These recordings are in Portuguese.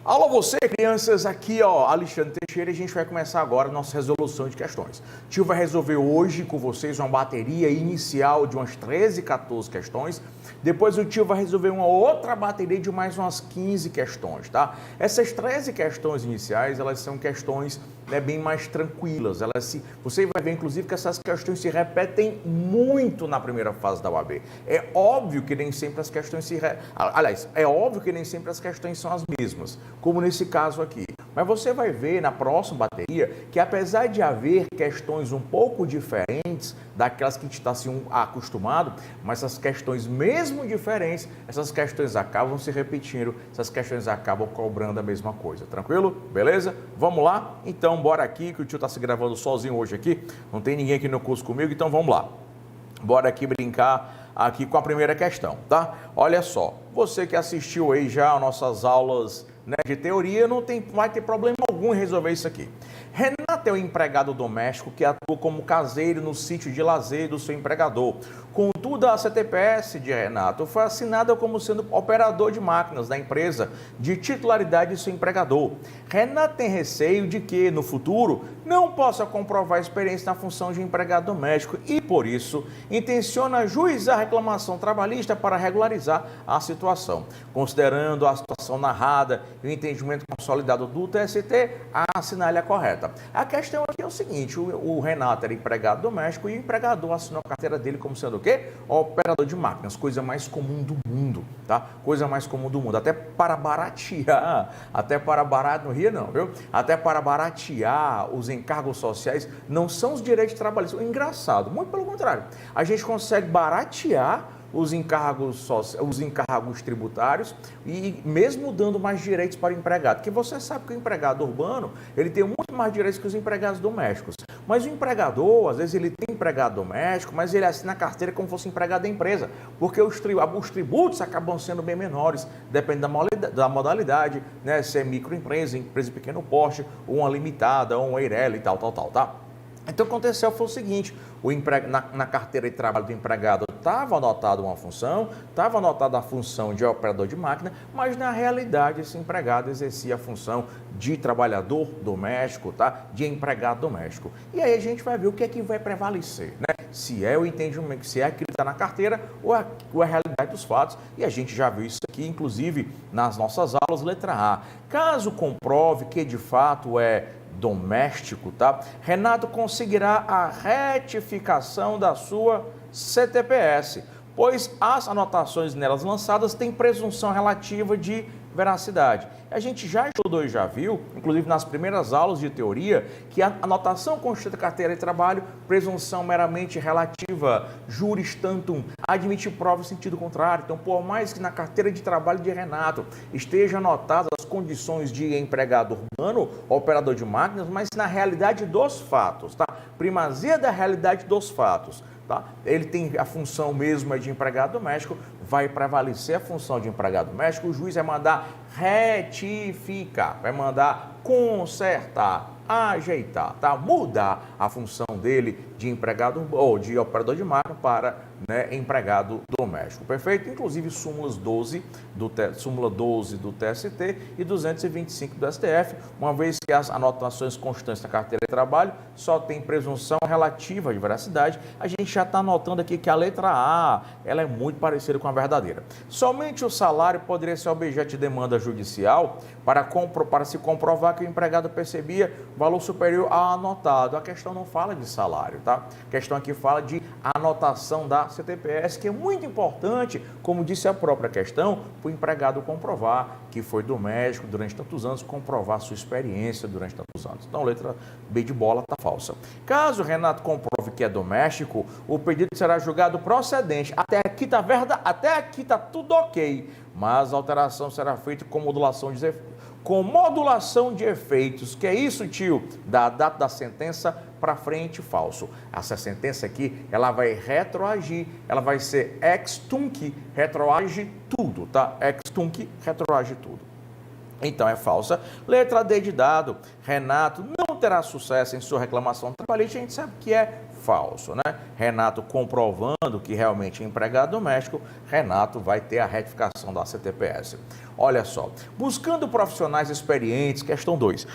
Alô você, crianças, aqui ó, Alexandre Teixeira, e a gente vai começar agora a nossa resolução de questões. O tio vai resolver hoje com vocês uma bateria inicial de umas 13, 14 questões. Depois o tio vai resolver uma outra bateria de mais umas 15 questões, tá? Essas 13 questões iniciais, elas são questões bem mais tranquilas. Você vai ver, inclusive, que essas questões se repetem muito na primeira fase da UAB. É óbvio que nem sempre as questões é óbvio que nem sempre as questões são as mesmas, como nesse caso aqui. Mas você vai ver na próxima bateria que, apesar de haver questões um pouco diferentes daquelas que a gente está assim, acostumado, mas essas questões mesmo diferentes, essas questões acabam se repetindo, essas questões acabam cobrando a mesma coisa. Tranquilo? Beleza? Vamos lá? Então, bora aqui, que o tio está se gravando sozinho hoje aqui, não tem ninguém aqui no curso comigo, então vamos lá. Bora aqui brincar aqui com a primeira questão, tá? Olha só, você que assistiu aí já as nossas aulas de teoria, não vai ter problema algum em resolver isso aqui. Renato é um empregado doméstico que atua como caseiro no sítio de lazer do seu empregador. Contudo, a CTPS de Renato foi assinada como sendo operador de máquinas da empresa de titularidade de seu empregador. Renato tem receio de que, no futuro, não possa comprovar a experiência na função de empregado doméstico e, por isso, intenciona ajuizar a reclamação trabalhista para regularizar a situação. Considerando a situação narrada e o entendimento consolidado do TST, a assinale a correta. A questão aqui é o seguinte, o Renato era empregado doméstico e o empregador assinou a carteira dele como sendo o quê? Operador de máquinas, coisa mais comum do mundo, tá? Coisa mais comum do mundo, até para baratear, no Rio não, viu? Até para baratear os encargos sociais, não são os direitos trabalhistas. Engraçado, muito pelo contrário, a gente consegue baratear os encargos tributários e mesmo dando mais direitos para o empregado, porque você sabe que o empregado urbano, ele tem muito mais direitos que os empregados domésticos, mas o empregador, às vezes ele tem empregado doméstico, mas ele assina a carteira como se fosse empregado da empresa, porque os tributos acabam sendo bem menores, depende da modalidade, né, se é microempresa, empresa de pequeno porte, ou uma limitada, ou uma Eireli e tal, tá? Então, aconteceu foi o seguinte, na carteira de trabalho do empregado estava anotada uma função, estava anotada a função de operador de máquina, mas na realidade esse empregado exercia a função de trabalhador doméstico, tá? De empregado doméstico. E aí a gente vai ver o que é que vai prevalecer, né? Se é o entendimento, se é aquilo que está na carteira ou a realidade dos fatos. E a gente já viu isso aqui, inclusive, nas nossas aulas, letra A. Caso comprove que de fato é doméstico, tá? Renato conseguirá a retificação da sua CTPS, pois as anotações nelas lançadas têm presunção relativa de veracidade. A gente já estudou e já viu, inclusive nas primeiras aulas de teoria, que a anotação constitui da carteira de trabalho, presunção meramente relativa, juris tantum, admite prova em sentido contrário. Então, por mais que na carteira de trabalho de Renato esteja anotadas as condições de empregado urbano, operador de máquinas, mas na realidade dos fatos, tá? Primazia da realidade dos fatos. Tá? Ele tem a função mesmo de empregado doméstico, vai prevalecer a função de empregado doméstico, o juiz vai mandar retificar, vai mandar consertar, ajeitar, tá? Mudar a função dele de empregado ou de operador de máquina para empregado doméstico. Perfeito? Inclusive súmula 12 do TST e 225 do STF, uma vez que as anotações constantes da carteira de trabalho só tem presunção relativa de veracidade, a gente já está anotando aqui que a letra A, ela é muito parecida com a verdadeira. Somente o salário poderia ser objeto de demanda judicial para se comprovar que o empregado percebia valor superior ao anotado. A questão não fala de salário, tá? A questão aqui fala de anotação da CTPS, que é muito importante, como disse a própria questão, para o empregado comprovar que foi doméstico durante tantos anos, comprovar sua experiência durante tantos anos. Então, letra B de bola está falsa. Caso o Renato comprove que é doméstico, o pedido será julgado procedente. Até aqui está tudo ok, mas a alteração será feita com modulação de efeitos. Que é isso, tio? Da data da sentença para frente, falso. Essa sentença aqui, ela vai retroagir, ela vai ser ex tunc, retroage tudo, tá? Ex tunc, retroage tudo. Então é falsa. Letra D de dado, Renato não terá sucesso em sua reclamação trabalhista, a gente sabe que é falso, né? Renato comprovando que realmente é empregado doméstico, Renato vai ter a retificação da CTPS. Olha só, buscando profissionais experientes, questão 2.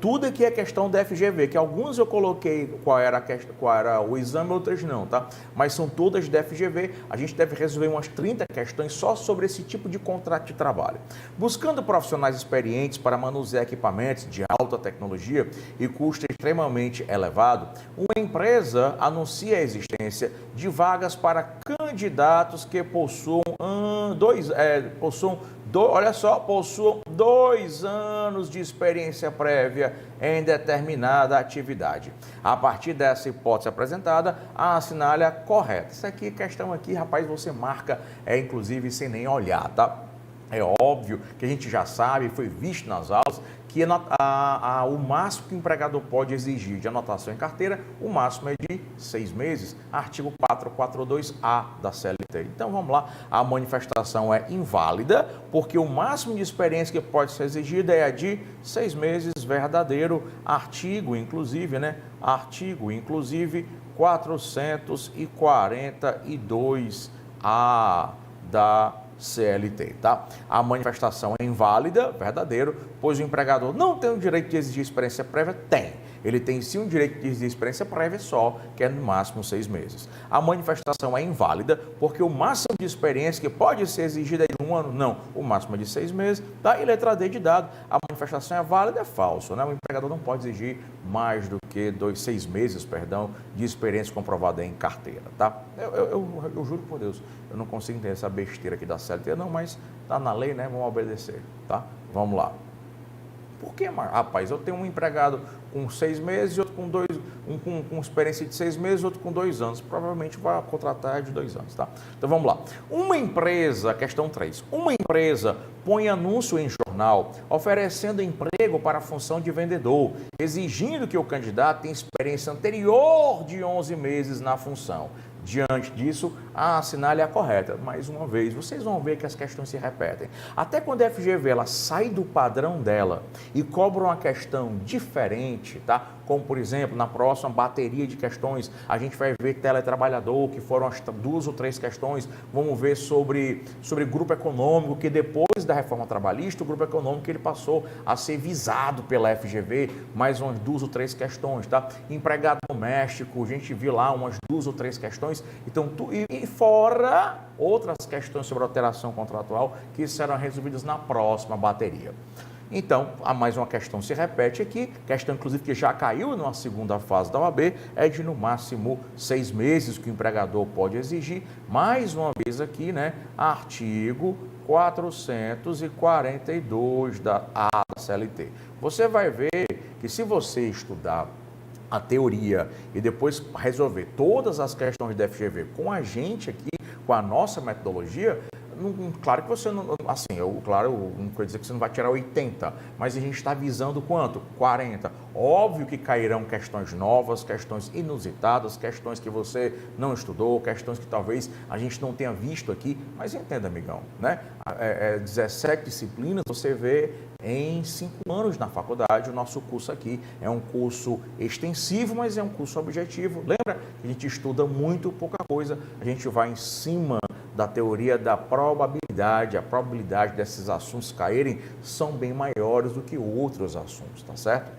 Tudo aqui é questão da FGV, que alguns eu coloquei qual era o exame, outras não, tá? Mas são todas da FGV, a gente deve resolver umas 30 questões só sobre esse tipo de contrato de trabalho. Buscando profissionais experientes para manusear equipamentos de alta tecnologia e custo extremamente elevado, uma empresa anuncia a existência de vagas para candidatos que possuam possuam 2 anos de experiência prévia em determinada atividade. A partir dessa hipótese apresentada, a assinale correta. Isso aqui, questão aqui, rapaz, você marca, inclusive sem nem olhar, tá? É óbvio que a gente já sabe, foi visto nas aulas, que o máximo que o empregador pode exigir de anotação em carteira, o máximo é de 6 meses, artigo 442A da CLT. Então vamos lá, a manifestação é inválida, porque o máximo de experiência que pode ser exigida é a de 6 meses, verdadeiro, artigo, inclusive, né? Artigo, inclusive, 442A da CLT, tá? A manifestação é inválida, verdadeiro, pois o empregador não tem o direito de exigir experiência prévia? Tem. Ele tem sim o direito de exigir experiência prévia só, que é no máximo 6 meses. A manifestação é inválida, porque o máximo de experiência que pode ser exigida é de 1 ano? Não, o máximo é de 6 meses, tá? E letra D de dado, a manifestação é válida, é falso, né? O empregador não pode exigir mais do que 6 meses, de experiência comprovada em carteira, tá? Eu juro por Deus, eu não consigo entender essa besteira aqui da CLT, não, mas tá na lei, né? Vamos obedecer, tá? Vamos lá. Por que, rapaz? Eu tenho um empregado com 6 meses e outro com com experiência de 6 meses, outro com 2 anos. Provavelmente vai contratar de 2 anos, tá? Então vamos lá. Uma empresa, questão 3. Uma empresa põe anúncio em jornal oferecendo emprego para a função de vendedor, exigindo que o candidato tenha experiência anterior de 11 meses na função. Diante disso, a assinale é a correta. Mais uma vez, vocês vão ver que as questões se repetem. Até quando a FGV ela sai do padrão dela e cobra uma questão diferente, tá? Como, por exemplo, na próxima bateria de questões, a gente vai ver teletrabalhador, que foram as 2 ou 3 questões. Vamos ver sobre grupo econômico, que depois da reforma trabalhista, o grupo econômico ele passou a ser visado pela FGV, mais umas 2 ou 3 questões, tá? Empregado doméstico, a gente viu lá umas 2 ou 3 questões. Então, e fora outras questões sobre alteração contratual que serão resolvidas na próxima bateria. Então, a mais uma questão se repete aqui, questão inclusive que já caiu na segunda fase da OAB, é de no máximo 6 meses que o empregador pode exigir. Mais uma vez aqui, né, artigo 442 da CLT. Você vai ver que se você estudar a teoria e depois resolver todas as questões da FGV com a gente aqui, com a nossa metodologia, claro que você não, assim, claro, não quer dizer que você não vai tirar 80, mas a gente está visando quanto? 40. Óbvio que cairão questões novas, questões inusitadas, questões que você não estudou, questões que talvez a gente não tenha visto aqui, mas entenda, amigão, né? 17 disciplinas você vê em 5 anos na faculdade. O nosso curso aqui é um curso extensivo, mas é um curso objetivo. Lembra que a gente estuda muito pouca coisa, a gente vai em cima da teoria da probabilidade. A probabilidade desses assuntos caírem são bem maiores do que outros assuntos, tá certo?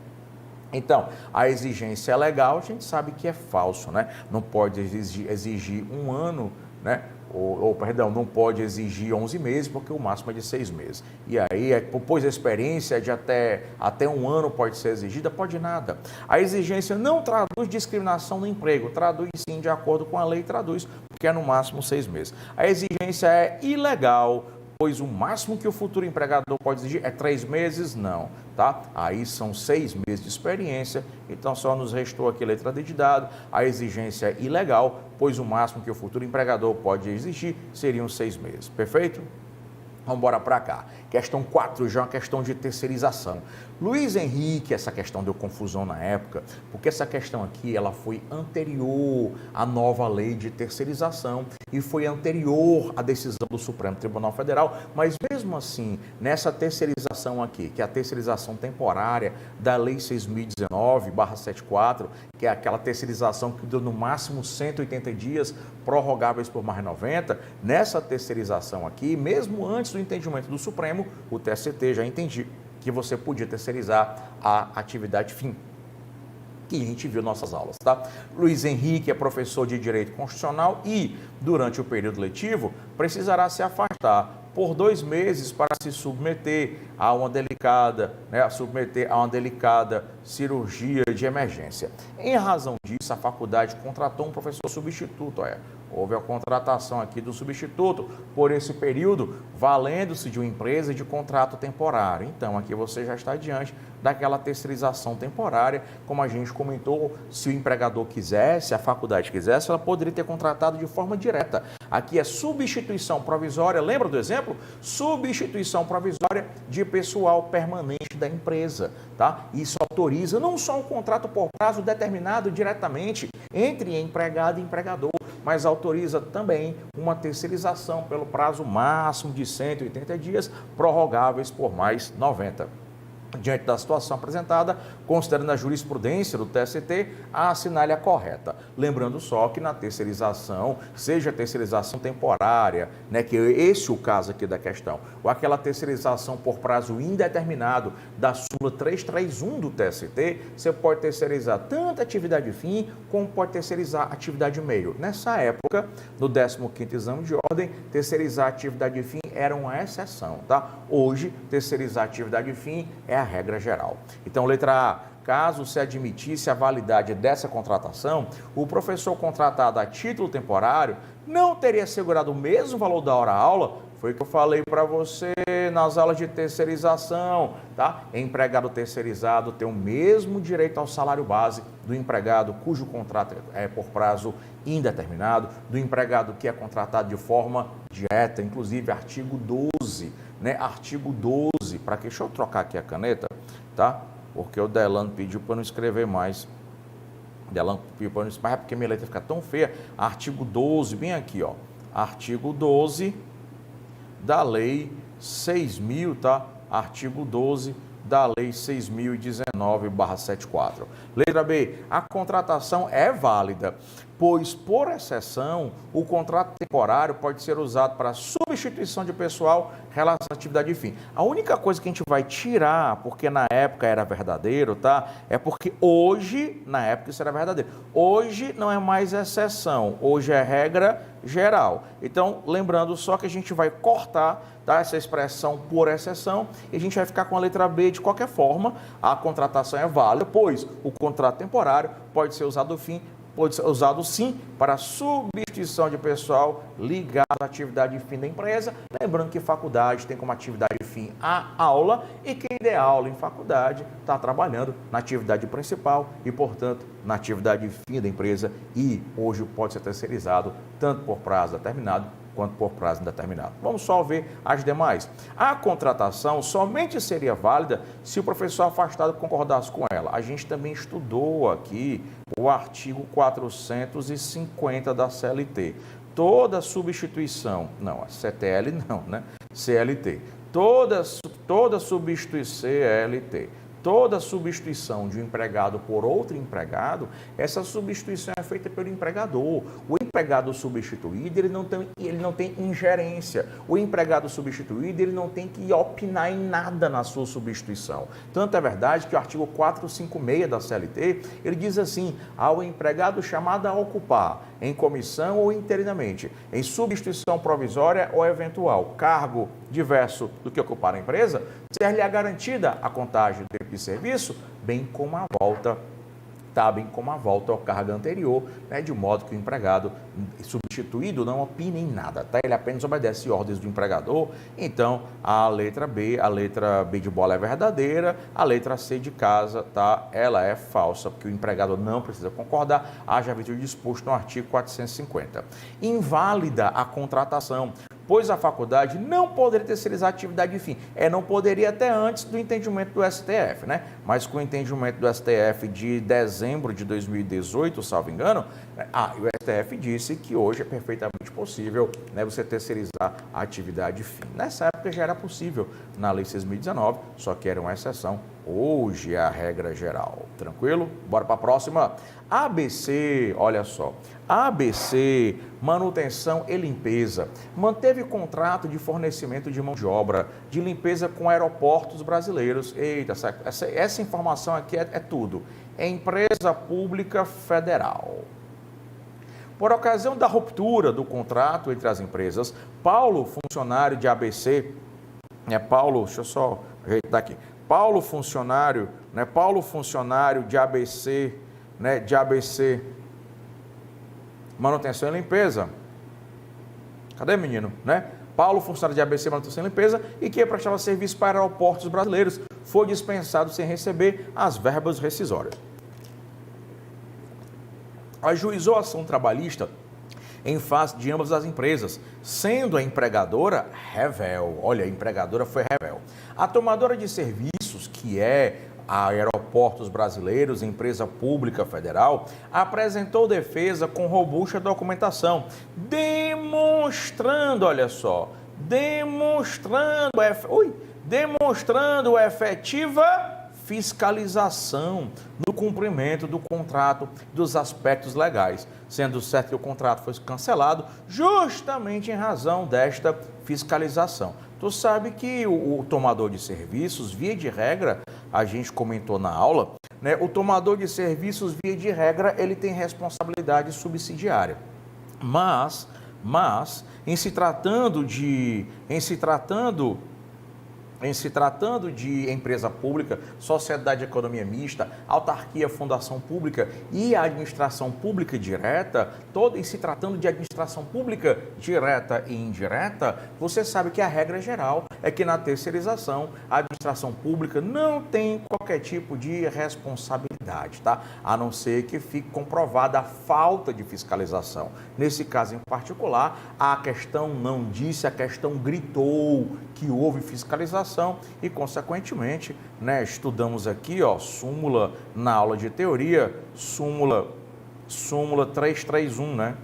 Então, a exigência é legal, a gente sabe que é falso, né? Não pode exigir 1 ano, né? Perdão, não pode exigir 11 meses, porque o máximo é de 6 meses. E aí, pois a experiência de até 1 ano pode ser exigida, pode nada. A exigência não traduz discriminação no emprego, traduz sim de acordo com a lei, traduz, porque é no máximo 6 meses. A exigência é ilegal, pois o máximo que o futuro empregador pode exigir é 3 meses, não, tá? Aí são 6 meses de experiência, então só nos restou aqui a letra D de dado. A exigência é ilegal, pois o máximo que o futuro empregador pode exigir seriam 6 meses, perfeito? Vamos embora para cá. Questão 4, já é uma questão de terceirização. Luiz Henrique, essa questão deu confusão na época, porque essa questão aqui ela foi anterior à nova lei de terceirização e foi anterior à decisão do Supremo Tribunal Federal, mas mesmo assim, nessa terceirização aqui, que é a terceirização temporária da Lei 6.019/74, que é aquela terceirização que deu no máximo 180 dias, prorrogáveis por mais 90, nessa terceirização aqui, mesmo antes do entendimento do Supremo, o TST já entendia que você podia terceirizar a atividade fim, que a gente viu nossas aulas, tá? Luiz Henrique é professor de Direito Constitucional e, durante o período letivo, precisará se afastar por 2 meses para se submeter a uma delicada, cirurgia de emergência. Em razão disso, a faculdade contratou um professor substituto, houve a contratação aqui do substituto por esse período, valendo-se de uma empresa de contrato temporário. Então, aqui você já está diante daquela terceirização temporária, como a gente comentou, se o empregador quisesse, a faculdade quisesse, ela poderia ter contratado de forma direta. Aqui é substituição provisória, lembra do exemplo? Substituição provisória de pessoal permanente da empresa, tá? Isso autoriza não só um contrato por prazo determinado diretamente entre empregado e empregador, mas autoriza também uma terceirização pelo prazo máximo de 180 dias, prorrogáveis por mais 90. Diante da situação apresentada, considerando a jurisprudência do TST, a assinale a correta. Lembrando só que na terceirização, seja a terceirização temporária, que esse é o caso aqui da questão, ou aquela terceirização por prazo indeterminado da súmula 331 do TST, você pode terceirizar tanto a atividade fim, como pode terceirizar a atividade meio. Nessa época, no 15º exame de ordem, terceirizar a atividade fim era uma exceção, tá? Hoje, terceirizar a atividade fim é a regra geral. Então, letra A, caso se admitisse a validade dessa contratação, o professor contratado a título temporário não teria assegurado o mesmo valor da hora-aula. Foi o que eu falei para você nas aulas de terceirização, tá? Empregado terceirizado tem o mesmo direito ao salário base do empregado cujo contrato é por prazo indeterminado, do empregado que é contratado de forma direta, inclusive artigo 12, Artigo 12, deixa eu trocar aqui a caneta, tá? Porque o Delano pediu para não escrever mais. Delano pediu para não escrever mais, porque minha letra fica tão feia. Artigo 12, bem aqui, ó. Artigo 12 da Lei 6.000, tá? Artigo 12 da Lei 6.019/74. Letra B, a contratação é válida, pois, por exceção, o contrato temporário pode ser usado para substituição de pessoal em relação à atividade de fim. A única coisa que a gente vai tirar, porque na época era verdadeiro, tá? É porque hoje, na época isso era verdadeiro. Hoje não é mais exceção, hoje é regra geral. Então, lembrando só que a gente vai cortar, tá, essa expressão por exceção e a gente vai ficar com a letra B de qualquer forma. A contratação é válida, pois o contrato temporário pode ser usado sim para substituição de pessoal ligado à atividade fim da empresa. Lembrando que faculdade tem como atividade fim a aula e quem der aula em faculdade está trabalhando na atividade principal e, portanto, na atividade fim da empresa e hoje pode ser terceirizado tanto por prazo determinado quanto por prazo indeterminado. Vamos só ver as demais. A contratação somente seria válida se o professor afastado concordasse com ela. A gente também estudou aqui o artigo 450 da CLT. Toda substituição, não, a CTL não, CLT. Toda substituição, CLT. Toda substituição de um empregado por outro empregado, essa substituição é feita pelo empregador. O empregado substituído, ele não tem ingerência. O empregado substituído, ele não tem que opinar em nada na sua substituição. Tanto é verdade que o artigo 456 da CLT, ele diz assim, ao empregado chamado a ocupar, em comissão ou interinamente, em substituição provisória ou eventual, cargo diverso do que ocupar a empresa, ser-lhe garantida a contagem do tempo de serviço, bem como a volta ao cargo anterior, de modo que o empregado substituído não opina em nada, tá? Ele apenas obedece ordens do empregador. Então, a letra B de bola é verdadeira, a letra C de casa, tá? Ela é falsa, porque o empregado não precisa concordar, haja visto disposto no artigo 450. Inválida a contratação, pois a faculdade não poderia terceirizar a atividade de fim. Não poderia até antes do entendimento do STF, Mas com o entendimento do STF de dezembro de 2018, salvo engano, E o STF disse que hoje é perfeitamente possível, né, você terceirizar a atividade fim. Nessa época já era possível na Lei 6.019, só que era uma exceção. Hoje é a regra geral. Tranquilo? Bora para a próxima. ABC, olha só. ABC, manutenção e limpeza, manteve contrato de fornecimento de mão de obra de limpeza com aeroportos brasileiros. Eita, essa informação aqui é tudo. É empresa pública federal. Por ocasião da ruptura do contrato entre as empresas, Paulo, funcionário de ABC, deixa eu só ajeitar aqui. Paulo, funcionário de ABC, manutenção e limpeza. Cadê, menino? Paulo, funcionário de ABC, manutenção e limpeza, e que prestava serviço para aeroportos brasileiros, foi dispensado sem receber as verbas rescisórias. Ajuizou a ação trabalhista em face de ambas as empresas, sendo a empregadora revel. Olha, a empregadora foi revel. A tomadora de serviços, que é a Aeroportos Brasileiros, empresa pública federal, apresentou defesa com robusta documentação, demonstrando efetiva fiscalização no cumprimento do contrato, dos aspectos legais, sendo certo que o contrato foi cancelado justamente em razão desta fiscalização. Tu sabe que o tomador de serviços, via de regra, a gente comentou na aula, né? O tomador de serviços, via de regra, ele tem responsabilidade subsidiária. Mas em se tratando de empresa pública, sociedade de economia mista, autarquia, fundação pública e administração pública direta, em se tratando de administração pública direta e indireta, você sabe que a regra geral é que na terceirização a administração pública não tem qualquer tipo de responsabilidade, tá? A não ser que fique comprovada a falta de fiscalização. Nesse caso em particular, a questão não disse, a questão gritou que houve fiscalização e, consequentemente, né, estudamos aqui, súmula na aula de teoria, súmula 331, né?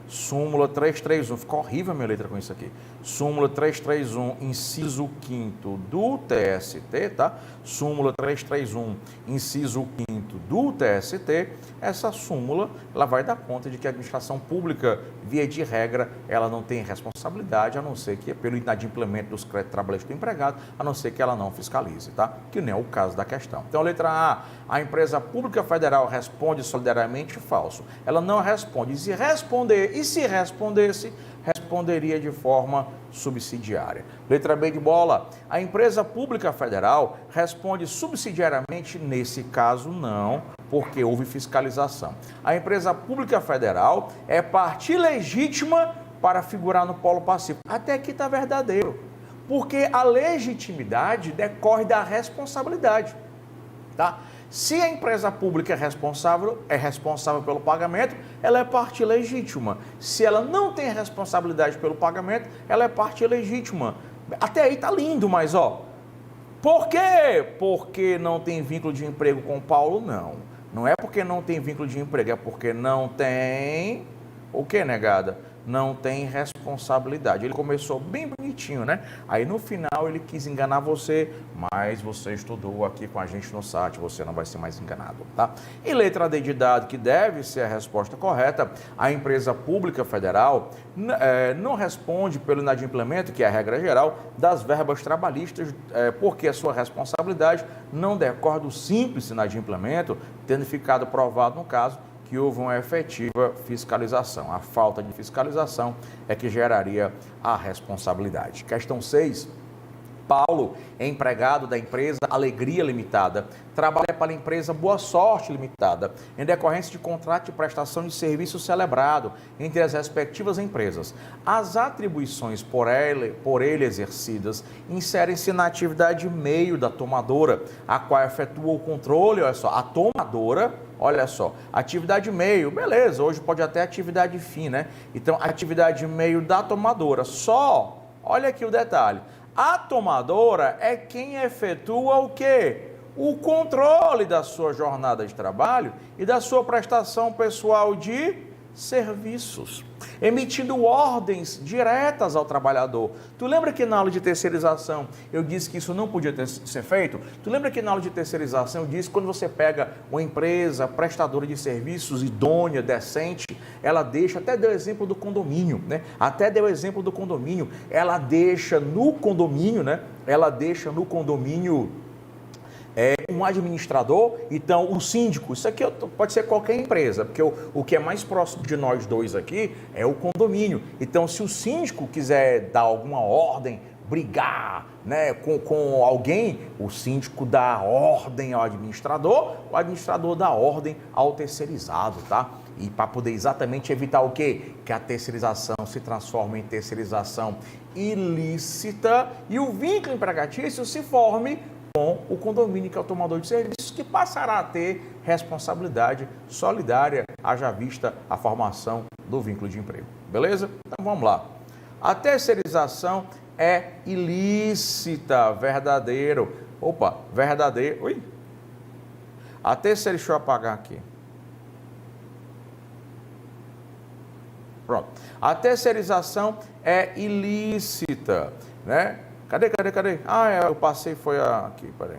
Súmula 331, ficou horrível a minha letra com isso aqui. Súmula 331, inciso 5º do TST, tá? Súmula 331, inciso 5º do TST, essa súmula, ela vai dar conta de que a administração pública, via de regra, ela não tem responsabilidade, a não ser que, pelo inadimplemento dos créditos trabalhistas do empregado, a não ser que ela não fiscalize, tá? Que não é o caso da questão. Então, letra A empresa pública federal responde solidariamente falso. Ela não responde. E se respondesse, responderia de forma subsidiária. Letra B de bola. A empresa pública federal responde subsidiariamente, nesse caso não, porque houve fiscalização. A empresa pública federal é parte legítima para figurar no polo passivo. Até aqui está verdadeiro, porque a legitimidade decorre da responsabilidade, tá? Se a empresa pública é responsável pelo pagamento, ela é parte legítima. Se ela não tem responsabilidade pelo pagamento, ela é parte legítima. Até aí tá lindo, mas por quê? Porque não tem vínculo de emprego com o Paulo? Não. Não é porque não tem vínculo de emprego, é porque não tem... O que, negada? Não tem responsabilidade. Ele começou bem bonitinho, né? Aí no final ele quis enganar você, mas você estudou aqui com a gente no site, você não vai ser mais enganado, tá? E letra D de dado, que deve ser a resposta correta, a empresa pública federal não responde pelo inadimplemento, que é a regra geral, das verbas trabalhistas, porque a sua responsabilidade não decorre do simples inadimplemento, tendo ficado provado no caso que houve uma efetiva fiscalização. A falta de fiscalização é que geraria a responsabilidade. Questão 6. Paulo é empregado da empresa Alegria Limitada, trabalha para a empresa Boa Sorte Limitada, em decorrência de contrato de prestação de serviço celebrado entre as respectivas empresas. As atribuições por ele exercidas inserem-se na atividade meio da tomadora, a qual efetua o controle, olha só, a tomadora, olha só, atividade meio, beleza, hoje pode até atividade fim, né? Então, atividade meio da tomadora, olha aqui o detalhe, a tomadora é quem efetua o quê? o controle da sua jornada de trabalho e da sua prestação pessoal de serviços, emitindo ordens diretas ao trabalhador. Tu lembra que na aula de terceirização eu disse que isso não podia ser feito? Tu lembra que na aula de terceirização eu disse que quando você pega uma empresa prestadora de serviços idônea, decente, ela deixa, até deu exemplo do condomínio, né? Até deu exemplo do condomínio, ela deixa no condomínio, né? Ela deixa no condomínio um administrador, então o síndico, isso aqui pode ser qualquer empresa, porque o que é mais próximo de nós dois aqui é o condomínio. Então, se o síndico quiser dar alguma ordem, brigar, né, com alguém, o síndico dá ordem ao administrador, o administrador dá ordem ao terceirizado, tá? E para poder exatamente evitar o quê? Que a terceirização se transforme em terceirização ilícita e o vínculo empregatício se forme com o condomínio, que é o tomador de serviços, que passará a ter responsabilidade solidária, haja vista a formação do vínculo de emprego. Beleza? Então vamos lá. A terceirização é ilícita, verdadeiro. Opa, verdadeiro. Ui. A terceira, deixa eu apagar aqui. Pronto. A terceirização é ilícita, né? Cadê? Ah, eu passei, foi aqui, peraí.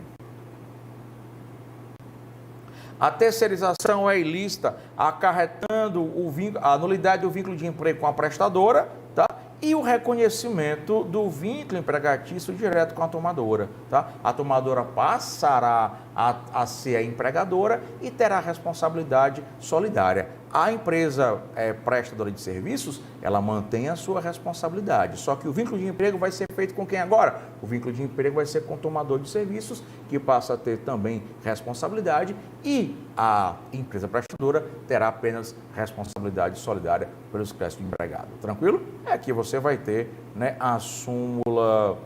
A terceirização é ilícita, acarretando a nulidade do vínculo de emprego com a prestadora, tá? E o reconhecimento do vínculo empregatício direto com a tomadora, tá? A tomadora passará a ser a empregadora e terá responsabilidade solidária. A empresa prestadora de serviços, ela mantém a sua responsabilidade, só que o vínculo de emprego vai ser feito com quem agora? O vínculo de emprego vai ser com o tomador de serviços, que passa a ter também responsabilidade, e a empresa prestadora terá apenas responsabilidade solidária pelos créditos de empregado. Tranquilo? Aqui você vai ter, né, a súmula,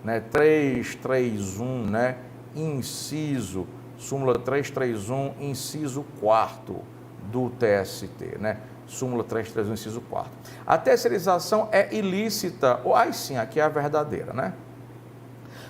né, 331, né, inciso, súmula 331, inciso 4º do TST, né? Súmula 331, inciso 4º. A terceirização é ilícita, sim, aqui é a verdadeira, né?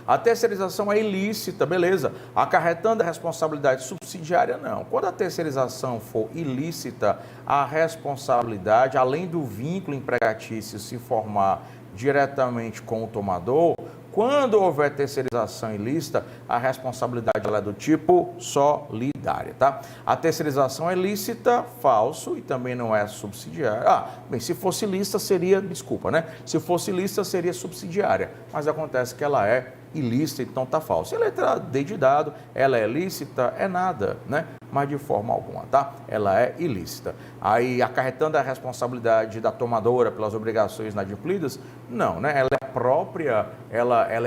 A terceirização é ilícita, beleza. Acarretando a responsabilidade subsidiária, não. Quando a terceirização for ilícita, a responsabilidade, além do vínculo empregatício se formar diretamente com o tomador, quando houver terceirização ilícita, a responsabilidade ela é do tipo solidária, tá? A terceirização é lícita, falso, e também não é subsidiária. Bem, se fosse lícita seria, desculpa, né? Se fosse lícita seria subsidiária, mas acontece que ela é ilícita, então tá falso. A letra D de dado, ela é lícita, é nada, né? Mas de forma alguma, tá? Ela é ilícita. Aí, acarretando a responsabilidade da tomadora pelas obrigações inadimplidas, não, né? Ela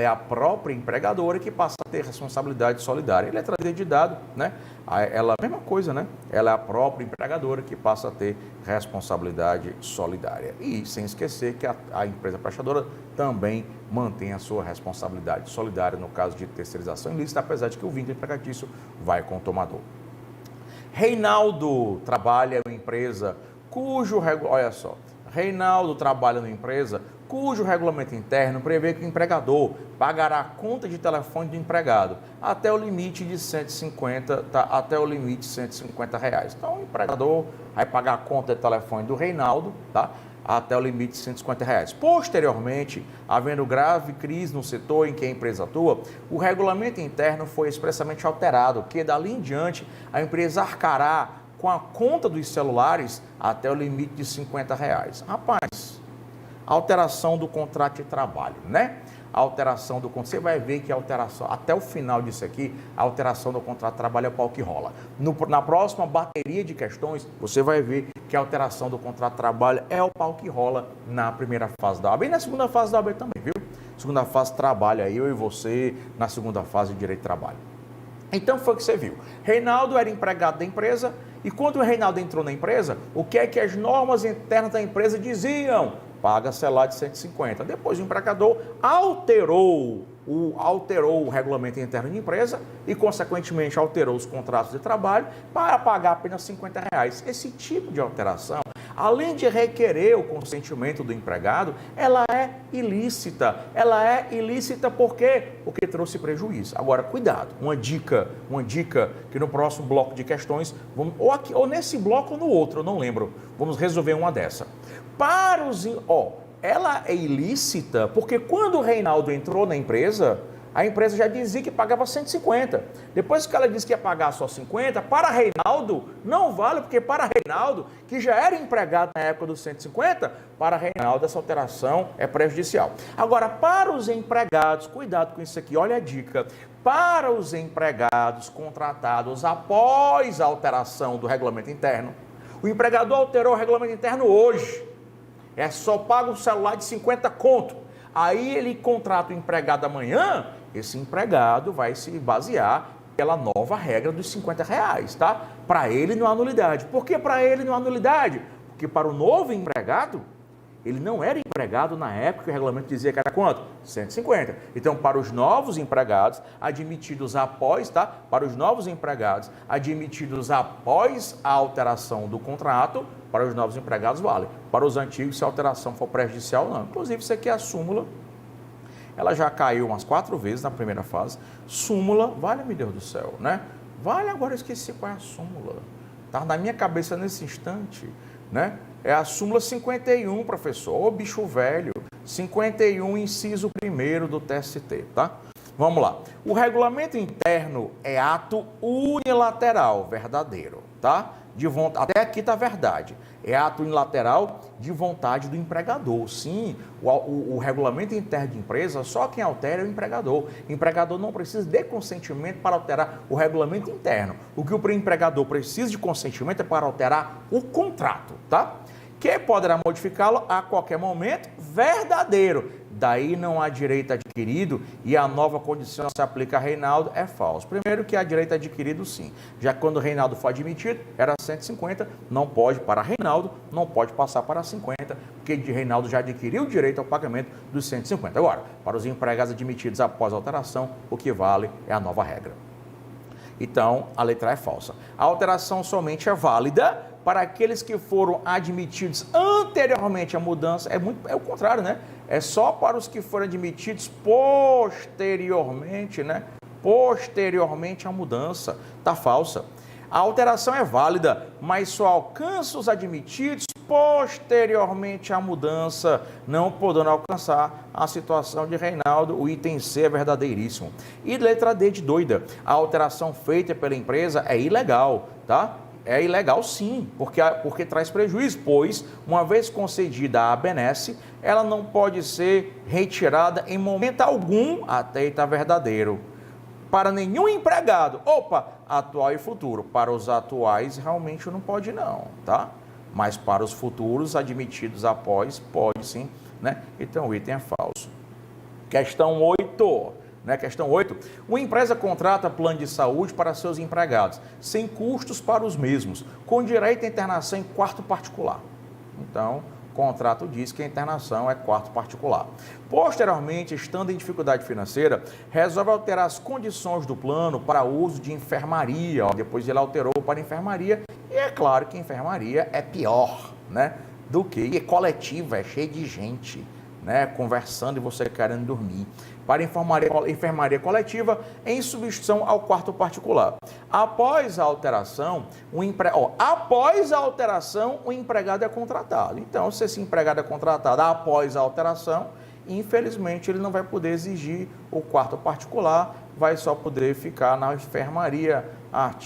é a própria empregadora que passa a ter responsabilidade solidária. Letra D de dado, né? Ela, a mesma coisa, né? Ela é a própria empregadora que passa a ter responsabilidade solidária. E sem esquecer que a empresa prestadora também mantém a sua responsabilidade solidária no caso de terceirização ilícita, apesar de que o vínculo empregatício vai com o tomador. Reinaldo trabalha em uma empresa olha só, Reinaldo trabalha numa empresa cujo regulamento interno prevê que o empregador pagará a conta de telefone do empregado até o limite de 150, tá? Até o limite de R$150. Então, o empregador vai pagar a conta de telefone do Reinaldo, tá? Até o limite de R$150. Posteriormente, havendo grave crise no setor em que a empresa atua, o regulamento interno foi expressamente alterado, que dali em diante a empresa arcará com a conta dos celulares até o limite de R$50. Rapaz, alteração do contrato de trabalho, né? Alteração do contrato, você vai ver que a alteração, até o final disso aqui, a alteração do contrato de trabalho é o pau que rola. Na próxima bateria de questões, você vai ver que a alteração do contrato de trabalho é o pau que rola na primeira fase da OAB e na segunda fase da OAB também, viu? Segunda fase trabalho aí, eu e você, na segunda fase de direito de trabalho. Então foi o que você viu. Reinaldo era empregado da empresa e quando o Reinaldo entrou na empresa, o que é que as normas internas da empresa diziam? Paga-se lá de 150. Depois o empregador alterou o regulamento interno de empresa e, consequentemente, alterou os contratos de trabalho para pagar apenas R$50. Esse tipo de alteração além de requerer o consentimento do empregado, ela é ilícita. Ela é ilícita por quê? Porque trouxe prejuízo. Agora, cuidado, uma dica que no próximo bloco de questões, ou nesse bloco ou no outro, eu não lembro, vamos resolver uma dessa. Ela é ilícita porque quando o Reinaldo entrou na empresa, a empresa já dizia que pagava 150. Depois que ela disse que ia pagar só 50, para Reinaldo não vale, porque para Reinaldo, que já era empregado na época dos 150, para Reinaldo essa alteração é prejudicial. Agora, para os empregados, cuidado com isso aqui, olha a dica. Para os empregados contratados após a alteração do regulamento interno, o empregador alterou o regulamento interno hoje, só paga um celular de 50 conto. Aí ele contrata o empregado amanhã, esse empregado vai se basear pela nova regra dos 50 reais, tá? Para ele não há nulidade. Por que para ele não há nulidade? Porque para o novo empregado, ele não era empregado na época que o regulamento dizia que era quanto? 150. Então, para os novos empregados admitidos após, tá? Para os novos empregados admitidos após a alteração do contrato, para os novos empregados vale. Para os antigos, se a alteração for prejudicial, não. Inclusive, isso aqui é a súmula. Ela já caiu umas 4 vezes na primeira fase. Súmula, vale, meu Deus do céu, né? Vale, agora eu esqueci qual é a súmula. Tá na minha cabeça nesse instante, né? É a súmula 51, professor. Ô, bicho velho. 51, inciso 1º do TST, tá? Vamos lá. O regulamento interno é ato unilateral, verdadeiro, tá? Até aqui está verdade. É ato unilateral de vontade do empregador. Sim, o regulamento interno de empresa, só quem altera é o empregador. O empregador não precisa de consentimento para alterar o regulamento interno. O que o empregador precisa de consentimento é para alterar o contrato, tá? Que poderá modificá-lo a qualquer momento, verdadeiro. Daí não há direito adquirido e a nova condição se aplica a Reinaldo é falso. Primeiro que há direito adquirido sim. Já quando o Reinaldo foi admitido, era 150, não pode para Reinaldo, não pode passar para 50, porque de Reinaldo já adquiriu o direito ao pagamento dos 150. Agora, para os empregados admitidos após a alteração, o que vale é a nova regra. Então, a letra é falsa. A alteração somente é válida para aqueles que foram admitidos anteriormente à mudança. É o contrário, né? É só para os que foram admitidos posteriormente, né? Posteriormente à mudança. Tá falsa. A alteração é válida, mas só alcança os admitidos posteriormente à mudança, não podendo alcançar a situação de Reinaldo. O item C é verdadeiríssimo. E letra D de doida. A alteração feita pela empresa é ilegal, tá? É ilegal sim, porque traz prejuízo, pois, uma vez concedida a benesse, ela não pode ser retirada em momento algum até estar verdadeiro. Para nenhum empregado, atual e futuro. Para os atuais, realmente não pode não, tá? Mas para os futuros admitidos após, pode sim, né? Então o item é falso. Questão 8. Questão 8. Uma empresa contrata plano de saúde para seus empregados, sem custos para os mesmos, com direito à internação em quarto particular. Então, o contrato diz que a internação é quarto particular. Posteriormente, estando em dificuldade financeira, resolve alterar as condições do plano para uso de enfermaria. Depois ele alterou para enfermaria, e é claro que enfermaria é pior, né? Do que coletiva, é cheio de gente, né? Conversando e você querendo dormir. Para enfermaria coletiva, em substituição ao quarto particular. Após a alteração, o empregado é contratado. Então, se esse empregado é contratado após a alteração, infelizmente, ele não vai poder exigir o quarto particular, vai só poder ficar na enfermaria.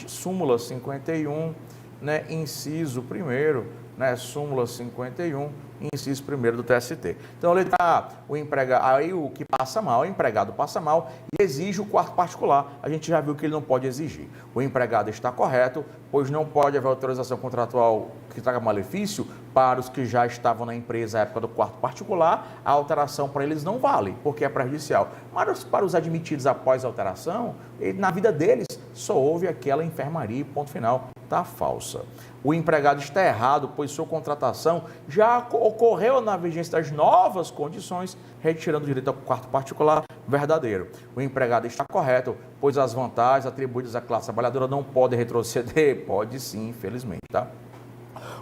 Súmula 51, né, inciso 1º, né, súmula 51, inciso 1º do TST. Então, letra A, o empregado passa mal e exige o quarto particular. A gente já viu que ele não pode exigir. O empregado está correto, pois não pode haver autorização contratual que traga malefício para os que já estavam na empresa à época do quarto particular. A alteração para eles não vale, porque é prejudicial. Mas para os admitidos após a alteração, na vida deles só houve aquela enfermaria, ponto final. Está falsa. O empregado está errado, pois sua contratação já ocorreu na vigência das novas condições, retirando o direito ao quarto particular, verdadeiro. O empregado está correto, pois as vantagens atribuídas à classe trabalhadora não podem retroceder. Pode sim, infelizmente, tá?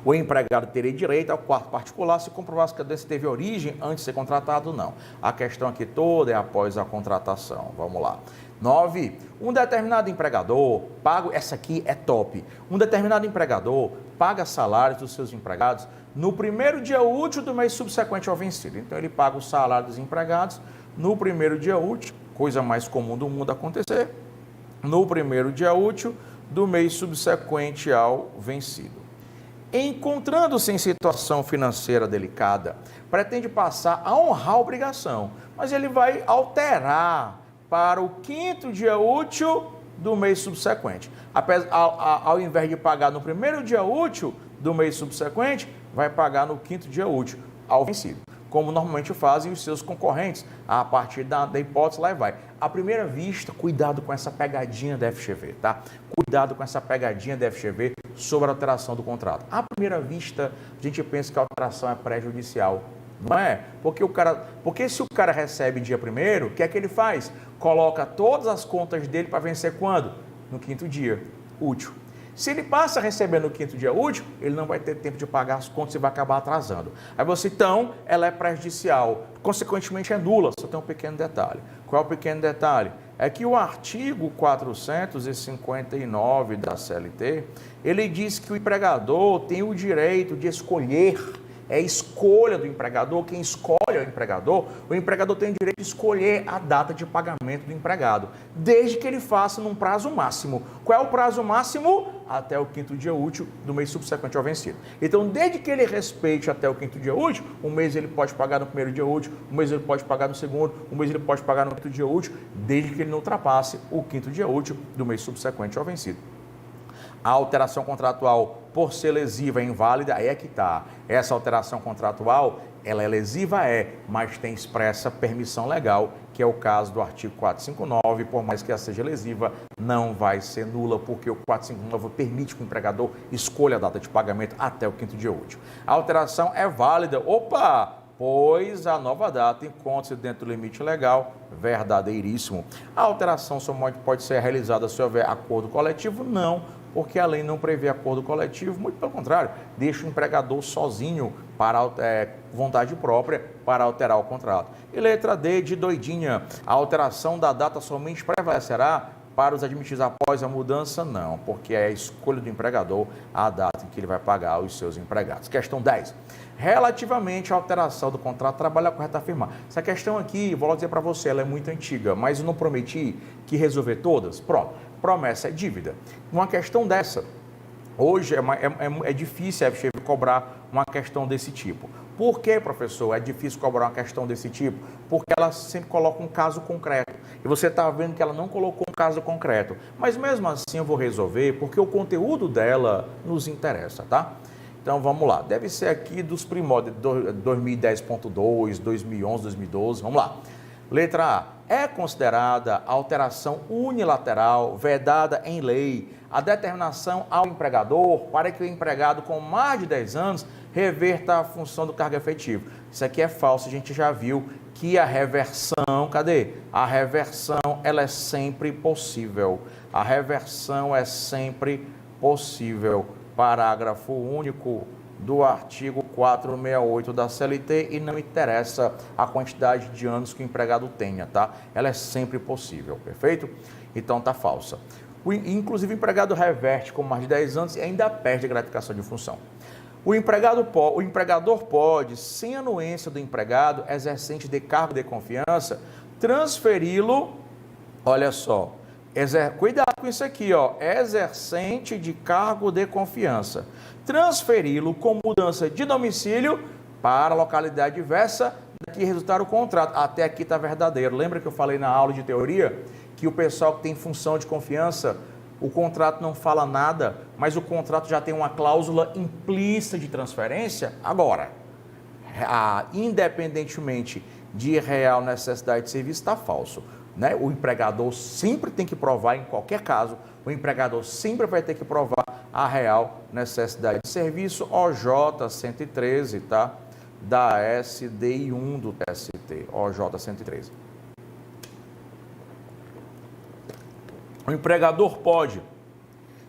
O empregado teria direito ao quarto particular se comprovasse que a doença teve origem antes de ser contratado, não. A questão aqui toda é após a contratação. Vamos lá. 9. Um determinado empregador paga, essa aqui é top, um determinado empregador paga salários dos seus empregados no primeiro dia útil do mês subsequente ao vencido. Então, ele paga o salário dos empregados no primeiro dia útil, coisa mais comum do mundo acontecer, no primeiro dia útil do mês subsequente ao vencido. Encontrando-se em situação financeira delicada, pretende passar a honrar a obrigação, mas ele vai alterar para o quinto dia útil do mês subsequente. Ao invés de pagar no primeiro dia útil do mês subsequente, vai pagar no quinto dia útil ao vencido, como normalmente fazem os seus concorrentes, a partir da hipótese lá e vai. À primeira vista, cuidado com essa pegadinha da FGV, tá? Cuidado com essa pegadinha da FGV sobre a alteração do contrato. À primeira vista, a gente pensa que a alteração é prejudicial. Não é? Porque se o cara recebe dia primeiro, o que é que ele faz? Coloca todas as contas dele para vencer quando? No quinto dia útil. Se ele passa a receber no quinto dia útil, ele não vai ter tempo de pagar as contas e vai acabar atrasando. Aí você, então, ela é prejudicial, consequentemente é nula. Só tem um pequeno detalhe. Qual é o pequeno detalhe? É que o artigo 459 da CLT, ele diz que o empregador tem o direito de escolher. É escolha do empregador, quem escolhe é o empregador tem o direito de escolher a data de pagamento do empregado, desde que ele faça num prazo máximo. Qual é o prazo máximo? Até o quinto dia útil do mês subsequente ao vencido. Então, desde que ele respeite até o quinto dia útil, um mês ele pode pagar no primeiro dia útil, um mês ele pode pagar no segundo, um mês ele pode pagar no quinto dia útil, desde que ele não ultrapasse o quinto dia útil do mês subsequente ao vencido. A alteração contratual, por ser lesiva, é inválida, aí é que está. Essa alteração contratual, ela é lesiva, mas tem expressa permissão legal, que é o caso do artigo 459, por mais que ela seja lesiva, não vai ser nula, porque o 459 permite que o empregador escolha a data de pagamento até o quinto dia útil. A alteração é válida, pois a nova data encontra-se dentro do limite legal, verdadeiríssimo. A alteração somente pode ser realizada se houver acordo coletivo? Não, porque a lei não prevê acordo coletivo, muito pelo contrário, deixa o empregador sozinho, para vontade própria, para alterar o contrato. E letra D de doidinha, a alteração da data somente prevalecerá para os admitidos após a mudança? Não, porque é a escolha do empregador a data em que ele vai pagar os seus empregados. Questão 10. Relativamente à alteração do contrato de trabalho, é correto afirmar. Essa questão aqui, vou dizer para você, ela é muito antiga, mas eu não prometi que resolver todas. Pronto, promessa é dívida. Uma questão dessa, hoje é difícil a FGV cobrar uma questão desse tipo. Por que, professor, é difícil cobrar uma questão desse tipo? Porque ela sempre coloca um caso concreto. E você está vendo que ela não colocou um caso concreto. Mas mesmo assim eu vou resolver, porque o conteúdo dela nos interessa, tá? Então vamos lá. Deve ser aqui dos primórdios, 2010.2, 2011, 2012. Vamos lá. Letra A. É considerada alteração unilateral, vedada em lei, a determinação ao empregador para que o empregado com mais de 10 anos reverta a função do cargo efetivo. Isso aqui é falso, a gente já viu que a reversão, cadê? A reversão, ela é sempre possível. A reversão é sempre possível. Parágrafo único do artigo 468 da CLT, e não interessa a quantidade de anos que o empregado tenha, tá? Ela é sempre possível, perfeito? Então tá falsa. Inclusive o empregado reverte com mais de 10 anos e ainda perde a gratificação de função. O empregador pode, sem anuência do empregado exercente de cargo de confiança, transferi-lo, olha só, cuidado com isso aqui, exercente de cargo de confiança, transferi-lo com mudança de domicílio para a localidade diversa daqui resultar o contrato. Até aqui está verdadeiro. Lembra que eu falei na aula de teoria que o pessoal que tem função de confiança, o contrato não fala nada, mas o contrato já tem uma cláusula implícita de transferência? Agora, independentemente de real necessidade de serviço, está falso. Né? O empregador sempre tem que provar, em qualquer caso, o empregador sempre vai ter que provar a real necessidade de serviço, OJ 113, tá? Da SDI 1 do TST, OJ 113. O empregador pode,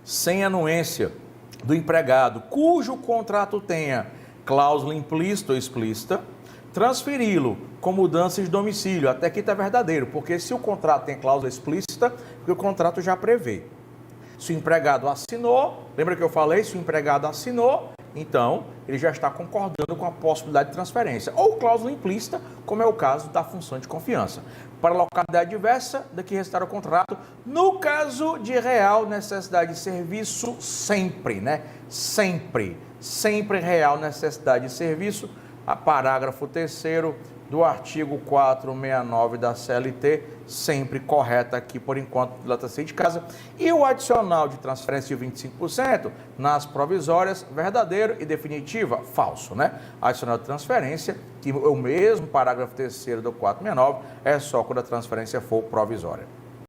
sem anuência do empregado cujo contrato tenha cláusula implícita ou explícita, transferi-lo com mudança de domicílio. Até aqui está verdadeiro, porque se o contrato tem cláusula explícita, o contrato já prevê. Se o empregado assinou, lembra que eu falei? Se o empregado assinou, então ele já está concordando com a possibilidade de transferência. Ou cláusula implícita, como é o caso da função de confiança. Para localidade diversa, daqui restar o contrato. No caso de real necessidade de serviço, sempre, né? Sempre real necessidade de serviço. A parágrafo 3º do artigo 469 da CLT, sempre correta aqui por enquanto, letra C de casa. E o adicional de transferência de 25% nas provisórias, verdadeiro e definitiva, falso, né? Adicional de transferência, que é o mesmo parágrafo 3º do 469, é só quando a transferência for provisória.